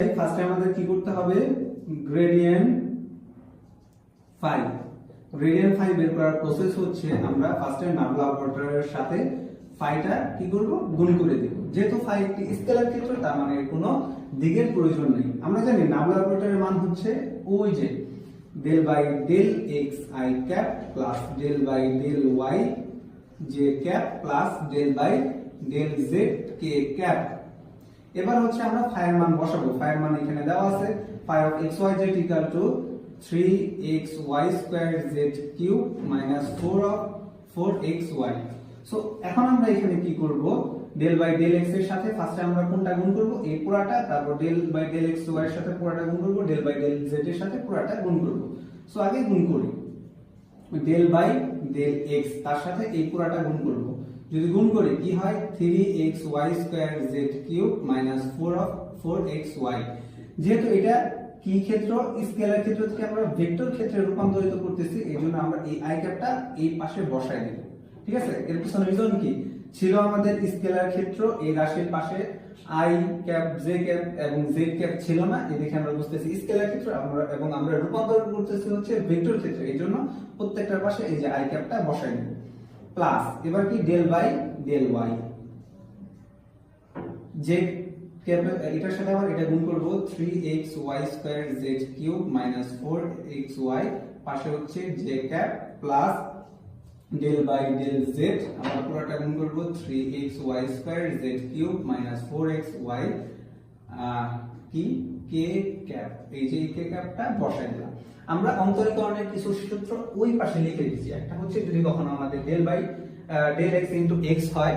ফার্স্টে আমাদের কি করতে হবে গ্রেডিয়েন্ট ফাই। গ্রেডিয়েন্ট ফাই বের করার প্রসেস হচ্ছে আমরা ফার্স্টে নাবলা অপারেটরের সাথে ফাইটা কি করব গুণ করে দেব। যেহেতু ফাই একটি স্কেলার ক্ষেত্র তার মানে কোনো দিকের প্রয়োজন নেই। আমরা জানি নাবলা অপারেটরের মান হচ্ছে ওই যে del by del x i cap plus del by del y j cap plus del by del z k cap. এবার হচ্ছে আমরা ফাই এর মান বসাবো। ফাই এর মান এখানে দেওয়া আছে phi of x y z equal to 3xy square z cube minus 4 of 4xy। So এখন আমরা এখানে কি করব ডেল বাই ডেল এক্স এর সাথে ফার্স্টে আমরা কোনটা গুণ করব এই পুরাটা, তারপর del by del x y এর সাথে পুরাটা গুণ করব, ডেল বাই ডেল জেড এর সাথে পুরাটা গুণ করব। সো আগে গুণ করি ডেল বাই ডেল এক্স তার সাথে এই পুরাটা গুণ করব। যদি গুণ করি কি হয় 3xy square z cube minus 4 of 4xy। যেহেতু এটা কি ক্ষেত্র স্কেলার ক্ষেত্র থেকে আমরা ভেক্টর ক্ষেত্রে রূপান্তরিত করতেছি, এইজন্য আমরা এই আই ক্যাপটা এই পাশে বসায় দেব। ঠিক আছে, এর পিছনে রিজন কি ছিল আমাদের স্কেলার ক্ষেত্র এই রাশির পাশে আই ক্যাপ জে ক্যাপ এবং জেড ক্যাপ ছিল না, এই দেখে আমরা বুঝতেছি স্কেলার ক্ষেত্র এবং আমরা রূপান্তর করতেছি হচ্ছে ভেক্টর ক্ষেত্রে, এইজন্য প্রত্যেকটার পাশে এই যে আই ক্যাপটা বসায় দেব। প্লাস এবার কি del by del y j এটার সাথে আবার এটা গুণ করব 3xy square z cube minus 4xy পাশে হচ্ছে j cap plus del by del z আমরা পুরোটা গুণ করব 3xy square z cube minus 4xy কি k ক্যাপ। এই যে k ক্যাপটা বসাই দিলাম। আমরা অন্তরীকরণের কিছু সূত্র ওই পাশে লিখে দিয়েছি। একটা হচ্ছে যদি কখনো আমাদের del by del x into x হয়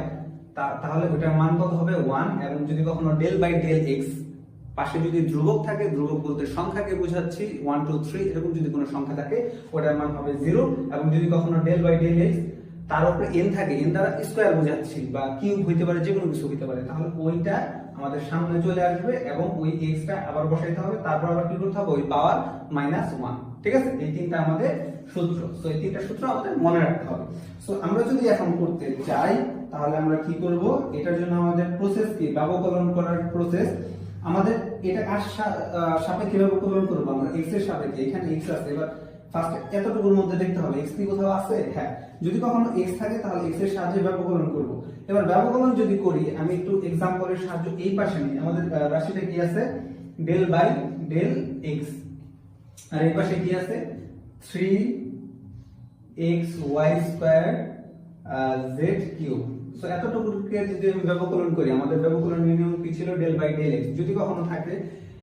তাহলে ওটার মান কত হবে 1, এবং যদি কখনো ডেল বাই ডেল x পাশে যদি ধ্রুবক থাকে, ধ্রুবক বলতে সংখ্যাকে বোঝাচ্ছি 1 2 3 এরকম যদি কোনো সংখ্যা থাকে ওটার মান হবে 0, এবং যদি কখনো ডেল বাই ডেল x তার উপরে n থাকে, n দ্বারা স্কয়ার বোঝাচ্ছি বা কিউব হইতে পারে, যে কোনো কিছু হইতে পারে, তাহলে ওইটা আমাদের সামনে চলে আসবে এবং ওই x টা আবার বসাইতে হবে, তারপর আবার কি করতে হবে ওই পাওয়ার -1। ঠিক আছে, এই তিনটা আমাদের সূত্র। সো এই তিনটা সূত্র আমাদের মনে রাখতে হবে। সো আমরা যদি এখন করতে চাই তাহলে আমরা কি করব, এটার জন্য আমাদের প্রসেস কি ব্যবকলন করার প্রসেস। আমাদের এটা কার সাপেক্ষে ব্যবকলন করব আমরা x এর সাপেক্ষে। এখানে x আছে, এবার ফার্স্ট এতটুকুর মধ্যে দেখতে হবে x কি কোথাও আছে। হ্যাঁ, যদি কখনো x থাকে তাহলে x এর সাহায্যে ব্যবকলন করব। এবার ব্যবকলন যদি করি আমি একটু एग्जांपलेর সাহায্য এই পাশে নিই। আমাদের রাশিটা কি আছে ডেল বাই ডেল x, আর এই পাশে কি আছে 3xy square z cube. So এতটুকুকে যদি আমি ব্যবকলন করি, আমাদের ব্যবকলনের নিয়ম কি ছিল ডেল বাই ডেল x। যদি কখনো থাকে